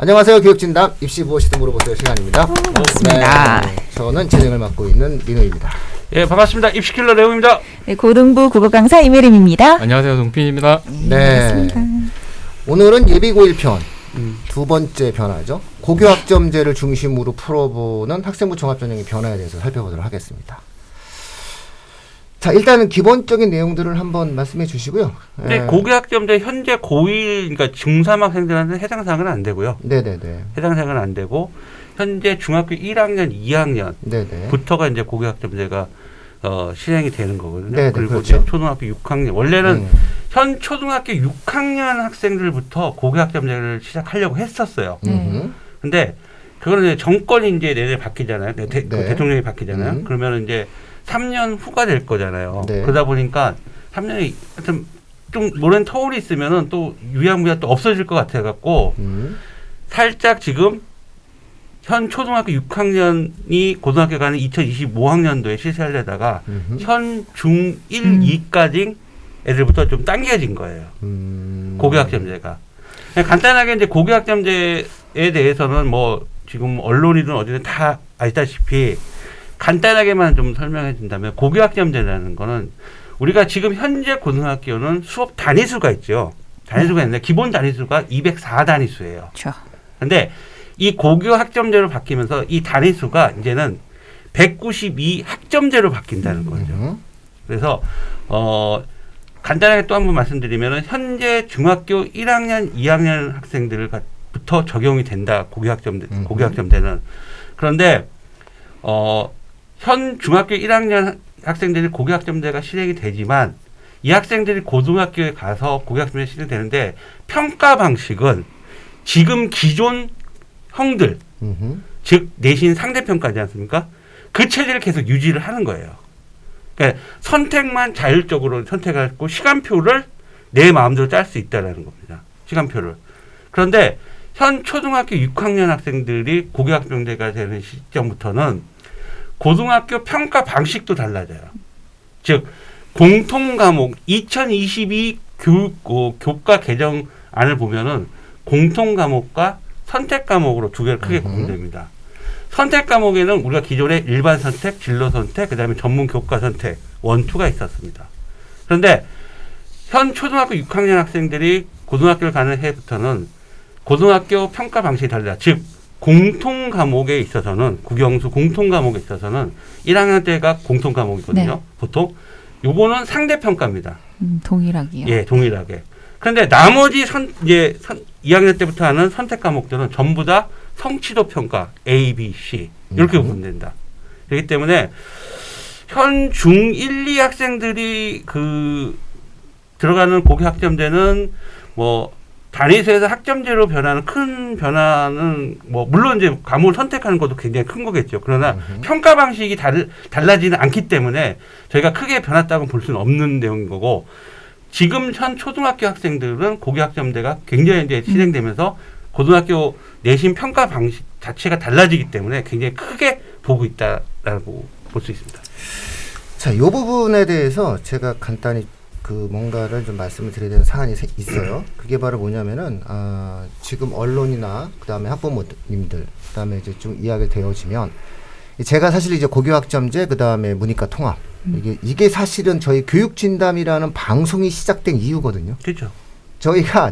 안녕하세요. 교육진담 입시 무엇이든 물어보세요 시간입니다. 반갑습니다. 네, 저는 진행을 맡고 있는 민호입니다. 예, 반갑습니다. 입시킬러 레오입니다. 네, 고등부 국어 강사 이메림입니다. 안녕하세요. 동핀입니다. 네. 오늘은 예비고1편 두 번째 변화죠. 고교학점제를 중심으로 풀어보는 학생부 종합전형의 변화에 대해서 살펴보도록 하겠습니다. 자, 일단은 기본적인 내용들을 한번 말씀해 주시고요. 근데 고교학점제 현재 고1, 그러니까 중3 학생들한테는 해당 사항은 안 되고요. 네네네. 해당 사항은 안 되고 현재 중학교 1학년, 2학년부터가 이제 고교학점제가 시행이 되는 거거든요. 네네, 그리고 그렇죠. 이제 초등학교 6학년 원래는 현 초등학교 6학년 학생들부터 고교학점제를 시작하려고 했었어요. 근데 그거는 이제 정권이 이제 내내 바뀌잖아요. 그 대통령이 바뀌잖아요. 그러면 이제 3년 후가 될 거잖아요. 네. 그러다 보니까 3년이 하여튼 좀 오랜 터울이 있으면은 또 유야무야 또 없어질 것 같아 갖고 살짝 지금 현 초등학교 6학년이 고등학교 가는 2025학년도에 실시하려다가 현 중 1, 2까지 애들부터 좀 당겨진 거예요. 고교학점제가. 간단하게 이제 고교학점제에 대해서는 뭐 지금 언론이든 어디든 다 아시다시피 간단하게만 좀 설명해 준다면 고교학점제라는 거는 우리가 지금 현재 고등학교는 수업 단위수가 있죠. 단위수가 있는데 기본 단위수가 204단위수예요. 그렇죠. 근데 이 고교학점제로 바뀌면서 이 단위수가 이제는 192학점제로 바뀐다는 거죠. 그래서 간단하게 또 한 번 말씀드리면 현재 중학교 1학년, 2학년 학생들부터 적용이 된다. 고교학점제는. 그런데 현 중학교 1학년 학생들이 고교학점제가 실행이 되지만 이 학생들이 고등학교에 가서 고교학점제 실행되는데 평가 방식은 지금 기존 형들 즉 내신 상대평가지 않습니까? 그 체제를 계속 유지를 하는 거예요. 그러니까 선택만 자율적으로 선택하고 시간표를 내 마음대로 짤 수 있다는 겁니다. 시간표를. 그런데 현 초등학교 6학년 학생들이 고교학점제가 되는 시점부터는 고등학교 평가 방식도 달라져요. 즉 공통과목 2022 교과 개정안을 보면은 공통과목과 선택과목으로 두 개를 크게 구분됩니다. 선택과목에는 우리가 기존에 일반 선택, 진로 선택, 그다음에 전문 교과 선택, 원투가 있었습니다. 그런데 현 초등학교 6학년 학생들이 고등학교를 가는 해부터는 고등학교 평가 방식이 달라. 즉 공통 과목에 있어서는 국영수 공통 과목에 있어서는 1학년 때가 공통 과목이거든요. 네. 보통 요거는 상대 평가입니다. 동일하게요. 예, 동일하게. 그런데 나머지 2학년 때부터 하는 선택 과목들은 전부 다 성취도 평가 A, B, C 이렇게 구분된다. 그렇기 때문에 현 중 1, 2 학생들이 들어가는 고교학점제는 뭐 단위수에서 학점제로 변하는 큰 변화는 뭐 물론 이제 과목을 선택하는 것도 굉장히 큰 거겠죠. 그러나 평가 방식이 달라지는 않기 때문에 저희가 크게 변했다고 볼 수는 없는 내용인 거고 지금 현 초등학교 학생들은 고교학점제가 굉장히 이제 실행되면서 고등학교 내신 평가 방식 자체가 달라지기 때문에 굉장히 크게 보고 있다라고 볼 수 있습니다. 자, 이 부분에 대해서 제가 간단히 뭔가를 좀 말씀을 드려야 되는 사안이 있어요. 그게 바로 뭐냐면은, 지금 언론이나, 그 다음에 학부모님들, 그 다음에 이제 좀 이야기가 되어지면, 제가 사실 이제 고교학점제, 그 다음에 문이과 통합, 이게 사실은 저희 교육진담이라는 방송이 시작된 이유거든요. 그렇죠. 제가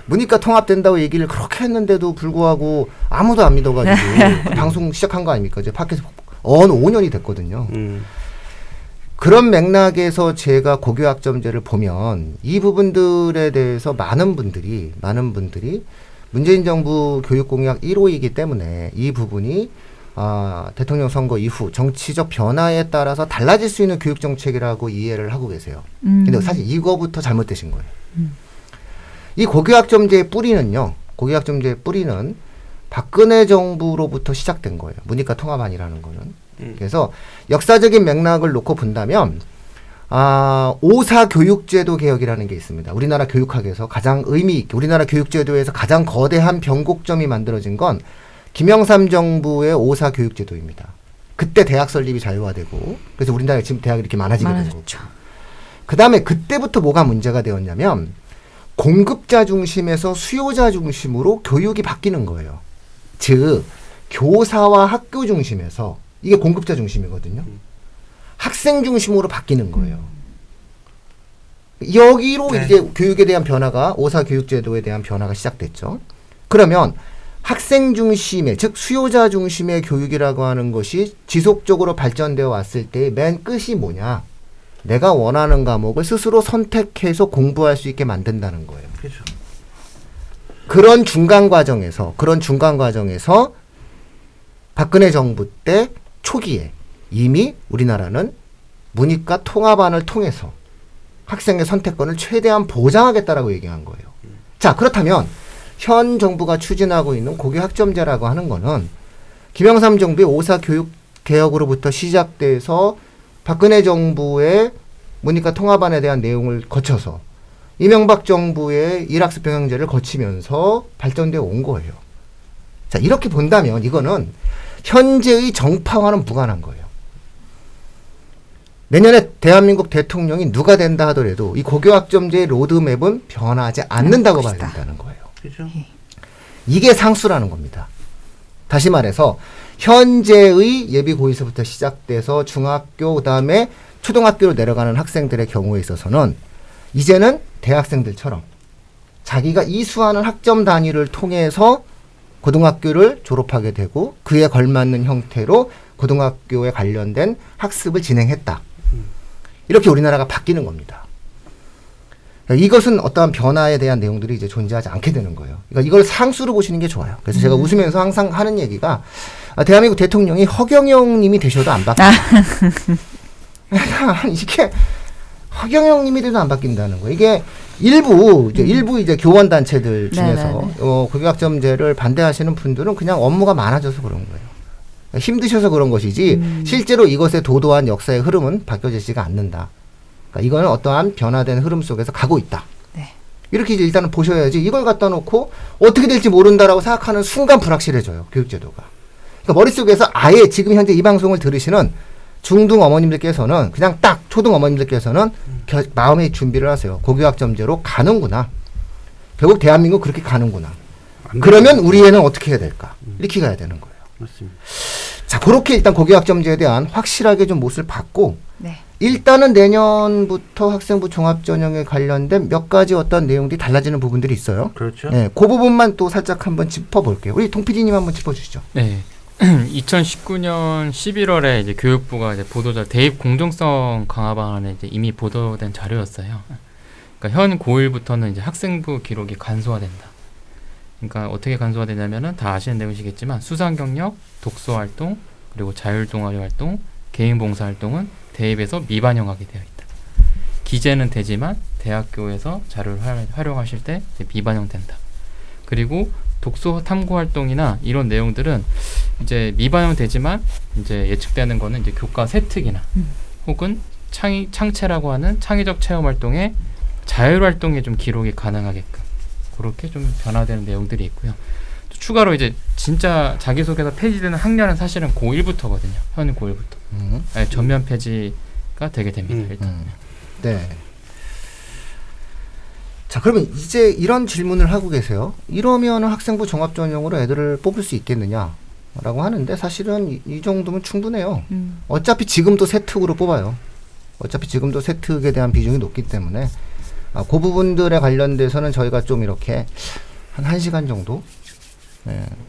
문이과 통합된다고 얘기를 그렇게 했는데도 불구하고 아무도 안 믿어가지고 그 방송 시작한 거 아닙니까? 이제 팟캐스트 어느 5년이 됐거든요. 그런 맥락에서 제가 고교학점제를 보면 이 부분들에 대해서 많은 분들이 문재인 정부 교육공약 1호이기 때문에 이 부분이 대통령 선거 이후 정치적 변화에 따라서 달라질 수 있는 교육정책이라고 이해를 하고 계세요. 근데 사실 이거부터 잘못되신 거예요. 이 고교학점제의 뿌리는 박근혜 정부로부터 시작된 거예요. 문이과 통합안이라는 거는. 그래서 역사적인 맥락을 놓고 본다면 5사 교육제도 개혁이라는 게 있습니다. 우리나라 교육학에서 가장 의미 있게 우리나라 교육제도에서 가장 거대한 변곡점이 만들어진 건 김영삼 정부의 5사 교육제도입니다. 그때 대학 설립이 자유화되고 그래서 우리나라에 지금 대학이 이렇게 많아지게 된 거죠. 그 다음에 그때부터 뭐가 문제가 되었냐면 공급자 중심에서 수요자 중심으로 교육이 바뀌는 거예요. 즉 교사와 학교 중심에서 이게 공급자 중심이거든요. 학생 중심으로 바뀌는 거예요. 여기로 네. 이제 교육에 대한 변화가 오사 교육제도에 대한 변화가 시작됐죠. 그러면 학생 중심의 즉 수요자 중심의 교육이라고 하는 것이 지속적으로 발전되어 왔을 때 맨 끝이 뭐냐? 내가 원하는 과목을 스스로 선택해서 공부할 수 있게 만든다는 거예요. 그렇죠. 그런 중간 과정에서 박근혜 정부 때 초기에 이미 우리나라는 문이과 통합안을 통해서 학생의 선택권을 최대한 보장하겠다라고 얘기한 거예요. 자, 그렇다면 현 정부가 추진하고 있는 고교학점제라고 하는 거는 김영삼 정부의 오사 교육 개혁으로부터 시작돼서 박근혜 정부의 문이과 통합안에 대한 내용을 거쳐서 이명박 정부의 일학습 병행제를 거치면서 발전되어 온 거예요. 자, 이렇게 본다면 이거는 현재의 정파와는 무관한 거예요. 내년에 대한민국 대통령이 누가 된다 하더라도 이 고교학점제의 로드맵은 변하지 않는다고 봐야 된다는 거예요. 그렇죠. 이게 상수라는 겁니다. 다시 말해서 현재의 예비고에서부터 시작돼서 중학교 그다음에 초등학교로 내려가는 학생들의 경우에 있어서는 이제는 대학생들처럼 자기가 이수하는 학점 단위를 통해서 고등학교를 졸업하게 되고 그에 걸맞는 형태로 고등학교에 관련된 학습을 진행했다. 이렇게 우리나라가 바뀌는 겁니다. 이것은 어떠한 변화에 대한 내용들이 이제 존재하지 않게 되는 거예요. 그러니까 이걸 상수로 보시는 게 좋아요. 그래서 제가 웃으면서 항상 하는 얘기가 대한민국 대통령이 허경영 님이 되셔도 안 바뀌어요. 이게 허경영 님이 돼도 안 바뀐다는 거예요. 이게 일부 이제 교원 단체들 중에서 고교학점제를 반대하시는 분들은 그냥 업무가 많아져서 그런 거예요. 힘드셔서 그런 것이지 실제로 이것의 도도한 역사의 흐름은 바뀌어지지가 않는다. 그러니까 이거는 어떠한 변화된 흐름 속에서 가고 있다. 네. 이렇게 이제 일단은 보셔야지 이걸 갖다 놓고 어떻게 될지 모른다라고 생각하는 순간 불확실해져요. 교육제도가. 그러니까 머릿속에서 아예 지금 현재 이 방송을 들으시는 중등 어머님들께서는 그냥 딱 초등 어머님들께서는 마음의 준비를 하세요. 고교학점제로 가는구나. 결국 대한민국 그렇게 가는구나. 그러면 우리 애는 어떻게 해야 될까? 이렇게 가야 되는 거예요. 맞습니다. 자, 그렇게 일단 고교학점제에 대한 확실하게 좀 못을 받고 네. 일단은 내년부터 학생부 종합전형에 관련된 몇 가지 어떤 내용들이 달라지는 부분들이 있어요. 그렇죠. 네, 그 부분만 또 살짝 한번 짚어볼게요. 우리 동 PD님 한번 짚어주시죠. 네. 2019년 11월에 이제 교육부가 이제 보도자 대입 공정성 강화 방안에 이제 이미 보도된 자료였어요. 그러니까 현 고1부터는 이제 학생부 기록이 간소화된다. 그러니까 어떻게 간소화되냐면은 다 아시는 내용이시겠지만 수상 경력, 독서 활동, 그리고 자율 동아리 활동, 개인 봉사 활동은 대입에서 미반영하게 되어 있다. 기재는 되지만 대학교에서 자료를 활용하실 때 미반영된다. 그리고 독서 탐구 활동이나 이런 내용들은 이제 미반영되지만 이제 예측되는 거는 이제 교과 세특이나 혹은 창체라고 하는 창의적 체험 활동에 자율 활동에 좀 기록이 가능하게끔 그렇게 좀 변화되는 내용들이 있고요. 또 추가로 이제 진짜 자기소개서 폐지되는 학년은 사실은 고1부터거든요. 현 고1부터. 아니, 전면 폐지가 되게 됩니다. 일단. 네. 자, 그러면 이제 이런 질문을 하고 계세요. 이러면 학생부 종합전형으로 애들을 뽑을 수 있겠느냐라고 하는데 사실은 이 정도면 충분해요. 어차피 지금도 세특으로 뽑아요. 어차피 지금도 세특에 대한 비중이 높기 때문에 그 부분들에 관련돼서는 저희가 좀 이렇게 한 1시간 정도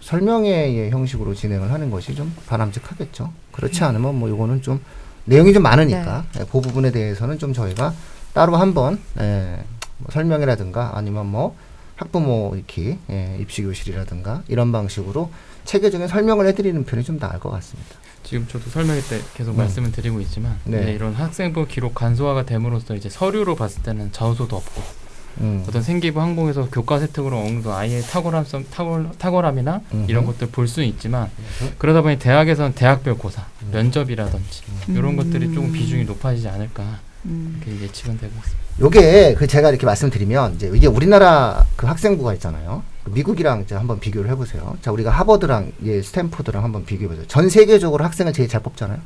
설명회의 형식으로 진행을 하는 것이 좀 바람직하겠죠. 그렇지 않으면 뭐 이거는 좀 내용이 좀 많으니까 그 부분에 대해서는 좀 저희가 따로 한번 뭐 설명이라든가 아니면 뭐 학부모 이렇게 입시교실이라든가 이런 방식으로 체계적인 설명을 해드리는 편이 좀 나을 것 같습니다. 지금 저도 설명회 때 계속 말씀을 드리고 있지만 네. 이런 학생부 기록 간소화가 됨으로써 이제 서류로 봤을 때는 저소도 없고 어떤 생기부 항목에서 교과 세특으로 어느 정도 아이의 탁월함이나 이런 것들 볼 수는 있지만 그러다 보니 대학에서는 대학별 고사, 면접이라든지 이런 것들이 조금 비중이 높아지지 않을까 이렇게 예측은 되고 있습니다. 요게 제가 이렇게 말씀드리면 이제 우리나라 그 학생부가 있잖아요. 미국이랑 이제 한번 비교를 해보세요. 자, 우리가 하버드랑 스탠포드랑 한번 비교해보세요. 전 세계적으로 학생을 제일 잘 뽑잖아요.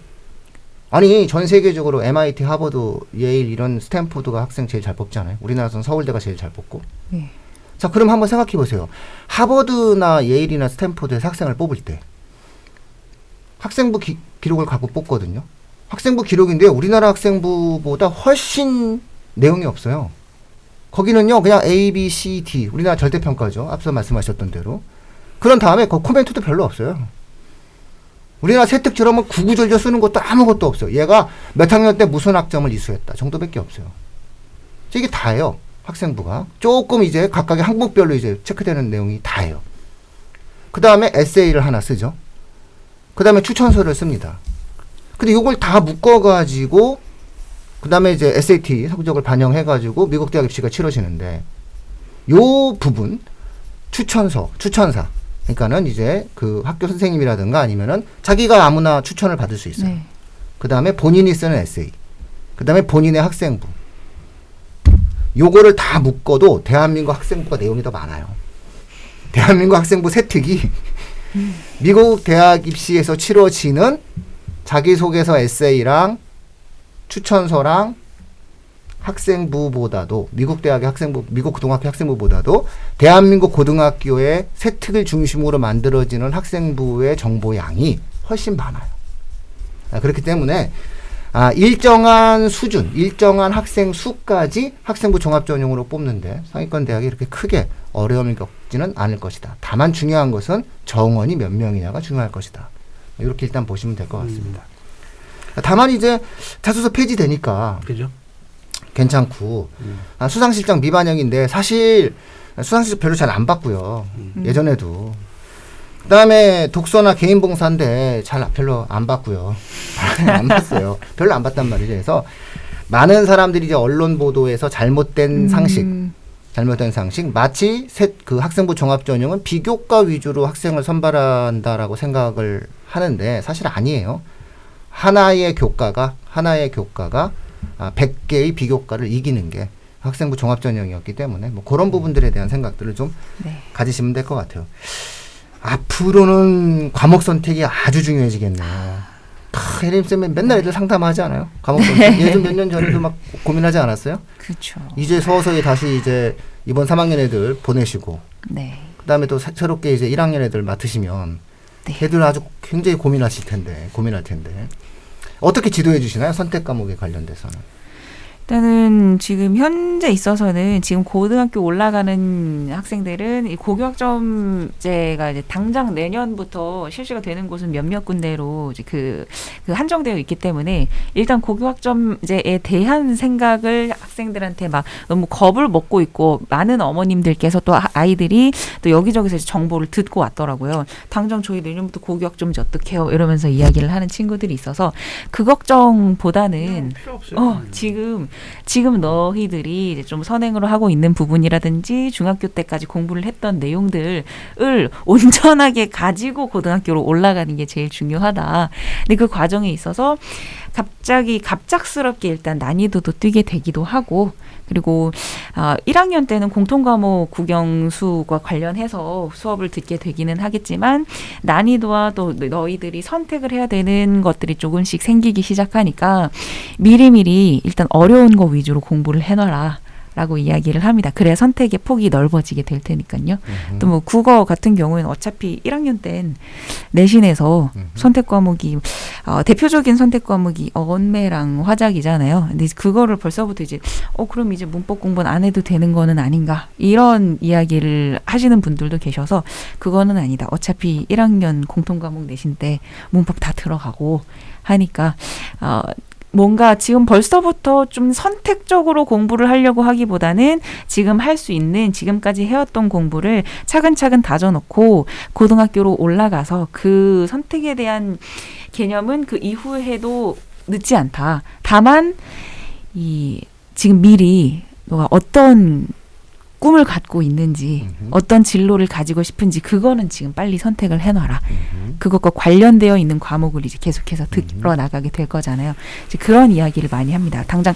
아니 전 세계적으로 MIT, 하버드, 예일 이런 스탠포드가 학생 제일 잘 뽑잖아요. 우리나라에서는 서울대가 제일 잘 뽑고. 네. 자, 그럼 한번 생각해 보세요. 하버드나 예일이나 스탠포드에서 학생을 뽑을 때 학생부 기록을 갖고 뽑거든요. 학생부 기록인데 우리나라 학생부보다 훨씬 내용이 없어요. 거기는요 그냥 A, B, C, D 우리나라 절대평가죠. 앞서 말씀하셨던 대로. 그런 다음에 그 코멘트도 별로 없어요. 우리나라 세특처럼 구구절절 쓰는 것도 아무것도 없어요. 얘가 몇 학년 때 무슨 학점을 이수했다 정도밖에 없어요. 이게 다예요. 학생부가. 조금 이제 각각의 항목별로 이제 체크되는 내용이 다예요. 그 다음에 에세이를 하나 쓰죠. 그 다음에 추천서를 씁니다. 근데 이걸 다 묶어가지고 그 다음에 이제 SAT 성적을 반영해가지고 미국 대학 입시가 치러지는데 요 부분 추천서, 추천사 그러니까는 이제 그 학교 선생님이라든가 아니면은 자기가 아무나 추천을 받을 수 있어요. 네. 그 다음에 본인이 쓰는 에세이, 그 다음에 본인의 학생부. 요거를 다 묶어도 대한민국 학생부가 내용이 더 많아요. 대한민국 학생부 세특이 미국 대학 입시에서 치러지는 자기소개서 에세이랑 추천서랑 학생부보다도 미국 대학의 학생부, 미국 고등학교 학생부보다도 대한민국 고등학교의 세특을 중심으로 만들어지는 학생부의 정보량이 훨씬 많아요. 그렇기 때문에 일정한 수준, 일정한 학생 수까지 학생부 종합전형으로 뽑는데 상위권 대학이 이렇게 크게 어려움을 겪지는 않을 것이다. 다만 중요한 것은 정원이 몇 명이냐가 중요할 것이다. 이렇게 일단 보시면 될 것 같습니다. 다만 이제 자소서 폐지되니까 그죠? 괜찮고 수상실장 미반영인데 사실 수상실장 별로 잘 안 받고요. 예전에도. 그다음에 독서나 개인 봉사인데 별로 안 받고요. 안 받았어요. 별로 안 받단 말이죠. 그래서 많은 사람들이 이제 언론 보도에서 잘못된 상식 마치 그 학생부 종합전형은 비교과 위주로 학생을 선발한다라고 생각을 하는데 사실 아니에요. 하나의 교과가 100개의 비교과를 이기는 게 학생부 종합전형이었기 때문에 뭐 그런 부분들에 대한 생각들을 좀 가지시면 될 것 같아요. 앞으로는 과목 선택이 아주 중요해지겠네요. 혜림쌤은 맨날 애들 상담하지 않아요? 과목 선택. 예전 몇 년 전에도 막 고민하지 않았어요? 그렇죠. 이제 서서히 다시 이제 이번 3학년 애들 보내시고 네. 그다음에 또 새롭게 이제 1학년 애들 맡으시면 네. 애들 아주 굉장히 고민할 텐데 어떻게 지도해 주시나요? 선택 과목에 관련돼서는. 일단은 지금 현재 있어서는 지금 고등학교 올라가는 학생들은 이 고교학점제가 이제 당장 내년부터 실시가 되는 곳은 몇몇 군데로 이제 그 한정되어 있기 때문에 일단 고교학점제에 대한 생각을 학생들한테 막 너무 겁을 먹고 있고 많은 어머님들께서 또 아이들이 또 여기저기서 이제 정보를 듣고 왔더라고요. 당장 저희 내년부터 고교학점제 어떡해요? 이러면서 이야기를 하는 친구들이 있어서 그 걱정보다는 필요 없어요. 지금 너희들이 이제 좀 선행으로 하고 있는 부분이라든지 중학교 때까지 공부를 했던 내용들을 온전하게 가지고 고등학교로 올라가는 게 제일 중요하다. 근데 그 과정에 있어서 갑작스럽게 일단 난이도도 뛰게 되기도 하고 그리고 1학년 때는 공통과목 국영수과 관련해서 수업을 듣게 되기는 하겠지만 난이도와 또 너희들이 선택을 해야 되는 것들이 조금씩 생기기 시작하니까 미리미리 일단 어려운 거 위주로 공부를 해놔라. 라고 이야기를 합니다. 그래야 선택의 폭이 넓어지게 될 테니까요. 또 뭐 국어 같은 경우에는 어차피 1학년 땐 내신에서 선택 과목이 대표적인 선택 과목이 언매랑 화작이잖아요. 근데 그거를 벌써부터 이제 그럼 이제 문법 공부는 안 해도 되는 거는 아닌가 이런 이야기를 하시는 분들도 계셔서 그거는 아니다. 어차피 1학년 공통 과목 내신 때 문법 다 들어가고 하니까 뭔가 지금 벌써부터 좀 선택적으로 공부를 하려고 하기보다는 지금 할 수 있는 지금까지 해왔던 공부를 차근차근 다져놓고 고등학교로 올라가서 그 선택에 대한 개념은 그 이후에 해도 늦지 않다. 다만 지금 미리 너가 어떤 꿈을 갖고 있는지 어떤 진로를 가지고 싶은지 그거는 지금 빨리 선택을 해놔라. 그것과 관련되어 있는 과목을 이제 계속해서 들어 나가게 될 거잖아요. 이제 그런 이야기를 많이 합니다. 당장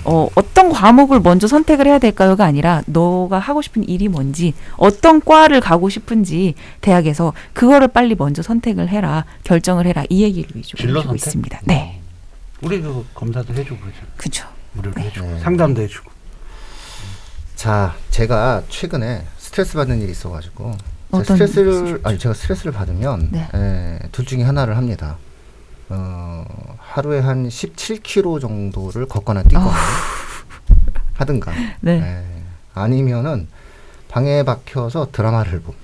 어떤 과목을 먼저 선택을 해야 될까요가 아니라 너가 하고 싶은 일이 뭔지 어떤 과를 가고 싶은지 대학에서 그거를 빨리 먼저 선택을 해라. 결정을 해라. 이 얘기를 위주로 진로 해주고 선택? 있습니다. 네. 우리 그 검사도 해주고 그러죠. 그죠. 무료로 해주고 네. 상담도 해주고. 자, 제가 최근에 스트레스 받는 일이 있어가지고 어떤 제가 스트레스를 받으면 네. 둘 중에 하나를 합니다. 하루에 한 17km 정도를 걷거나 뛰거나 하든가. 네. 아니면은 방에 박혀서 드라마를 봅니다.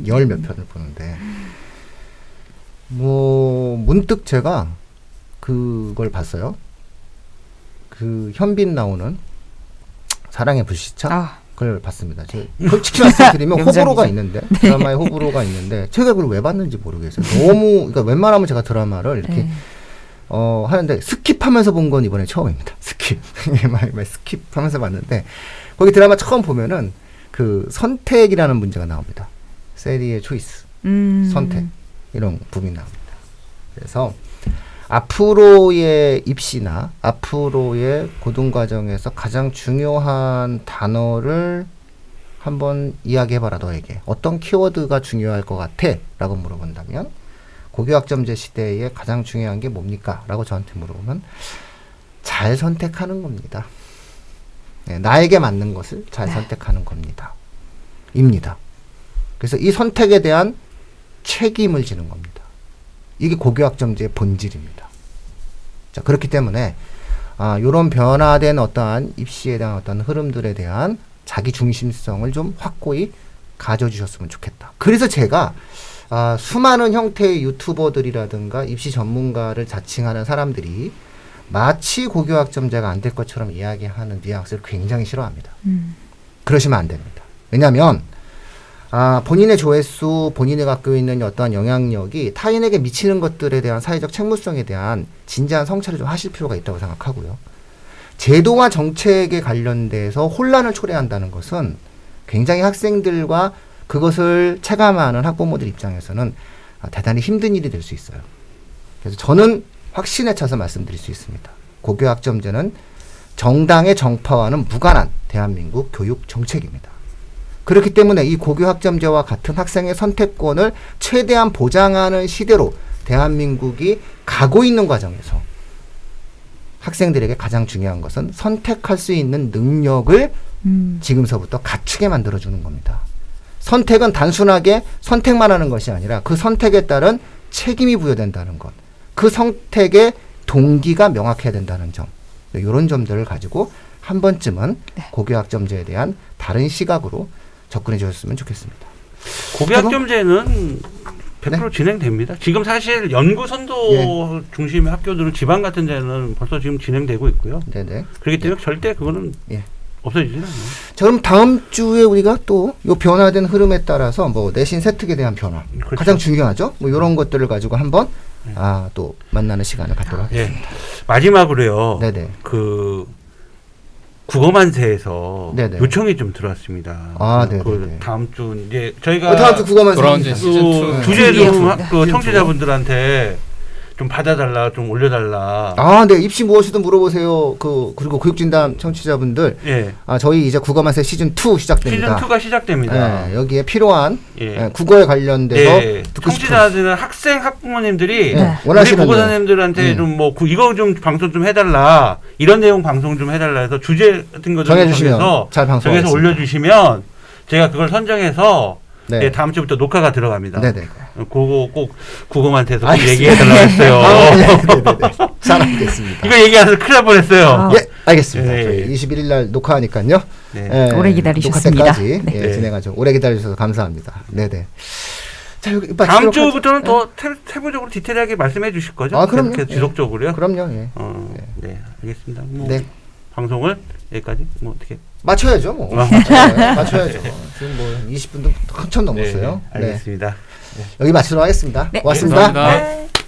열 몇 편을 보는데 뭐 문득 제가 그걸 봤어요. 그 현빈 나오는 사랑의 불시착. 그걸 봤습니다. 솔직히 말씀드리면 호불호가 있는데 드라마에 호불호가 있는데 제가 그걸 왜 봤는지 모르겠어요. 그러니까 웬만하면 제가 드라마를 이렇게 하는데 스킵하면서 본 건 이번에 처음입니다. 스킵하면서 봤는데 거기 드라마 처음 보면은 그 선택이라는 문제가 나옵니다. 세리의 초이스, 선택 이런 부분이 나옵니다. 그래서 앞으로의 입시나 앞으로의 고등 과정에서 가장 중요한 단어를 한번 이야기해봐라 너에게. 어떤 키워드가 중요할 것 같아? 라고 물어본다면 고교학점제 시대에 가장 중요한 게 뭡니까? 라고 저한테 물어보면 잘 선택하는 겁니다. 네, 나에게 맞는 것을 잘 선택하는 겁니다. 입니다. 그래서 이 선택에 대한 책임을 지는 겁니다. 이게 고교학점제의 본질입니다. 자, 그렇기 때문에 이런 변화된 어떠한 입시에 대한 어떤 흐름들에 대한 자기 중심성을 좀 확고히 가져주셨으면 좋겠다. 그래서 제가 수많은 형태의 유튜버들이라든가 입시 전문가를 자칭하는 사람들이 마치 고교학점제가 안 될 것처럼 이야기하는 뉘앙스를 굉장히 싫어합니다. 그러시면 안 됩니다. 왜냐하면 본인의 조회수, 본인이 갖고 있는 어떠한 영향력이 타인에게 미치는 것들에 대한 사회적 책무성에 대한 진지한 성찰을 좀 하실 필요가 있다고 생각하고요. 제도와 정책에 관련돼서 혼란을 초래한다는 것은 굉장히 학생들과 그것을 체감하는 학부모들 입장에서는 대단히 힘든 일이 될 수 있어요. 그래서 저는 확신에 차서 말씀드릴 수 있습니다. 고교학점제는 정당의 정파와는 무관한 대한민국 교육 정책입니다. 그렇기 때문에 이 고교학점제와 같은 학생의 선택권을 최대한 보장하는 시대로 대한민국이 가고 있는 과정에서 학생들에게 가장 중요한 것은 선택할 수 있는 능력을 지금서부터 갖추게 만들어주는 겁니다. 선택은 단순하게 선택만 하는 것이 아니라 그 선택에 따른 책임이 부여된다는 것, 그 선택의 동기가 명확해야 된다는 점, 이런 점들을 가지고 한 번쯤은 고교학점제에 대한 다른 시각으로 접근해 주셨으면 좋겠습니다. 고교학점제는 100% 진행됩니다. 지금 사실 연구 선도 중심의 학교들은 지방 같은 데는 벌써 지금 진행되고 있고요. 네네. 그렇기 때문에 절대 그거는 없어지지는 않아요. 자, 그럼 다음 주에 우리가 또 이 변화된 흐름에 따라서 뭐 내신 세특에 대한 변화, 그렇죠. 가장 중요하죠. 뭐 이런 것들을 가지고 한번 또 만나는 시간을 갖도록 하겠습니다. 마지막으로요. 네네. 그 국어만세에서 네네. 요청이 좀 들어왔습니다. 네네. 그 다음 주 이제 저희가 다음 주 국어만세 돌아온 지 시즌 2 주제 좀 청취자분들한테 좀 받아달라, 좀 올려달라. 네. 입시 무엇이든 물어보세요. 그리고 교육진담 청취자분들, 저희 이제 국어만세 시즌 2 시작됩니다. 시즌 2가 시작됩니다. 여기에 필요한 국어에 관련돼서 듣고 청취자들은 학부모님들이 우리 원하시는 국어사님들한테 좀 뭐 이거 좀 방송 좀 해달라, 이런 내용 방송 좀 해달라 해서 주제 같은 거 정해서 잘 정해서 올려주시면 제가 그걸 선정해서 다음 주부터 녹화가 들어갑니다. 네네. 그거 꼭 국어만세에서 꼭 얘기해달라고 했어요. 네네네. 잘 알겠습니다. 이거 얘기해서 큰일 날 뻔했어요. 알겠습니다. 저희 21일 날 녹화하니까요. 오래 기다리셨습니다. 녹화 때까지 진행하죠. 오래 기다려주셔서 감사합니다. 네네. 자, 여기 다음 주부터는 더 세부적으로 디테일하게 말씀해 주실 거죠? 그럼요. 계속 지속적으로요? 그럼요. 네, 알겠습니다. 방송을 여기까지 어떻게 맞춰야죠, 뭐. 맞춰야죠. 지금 뭐 20분도 한참 넘었어요. 알겠습니다. 여기 마치도록 하겠습니다. 고맙습니다. 감사합니다.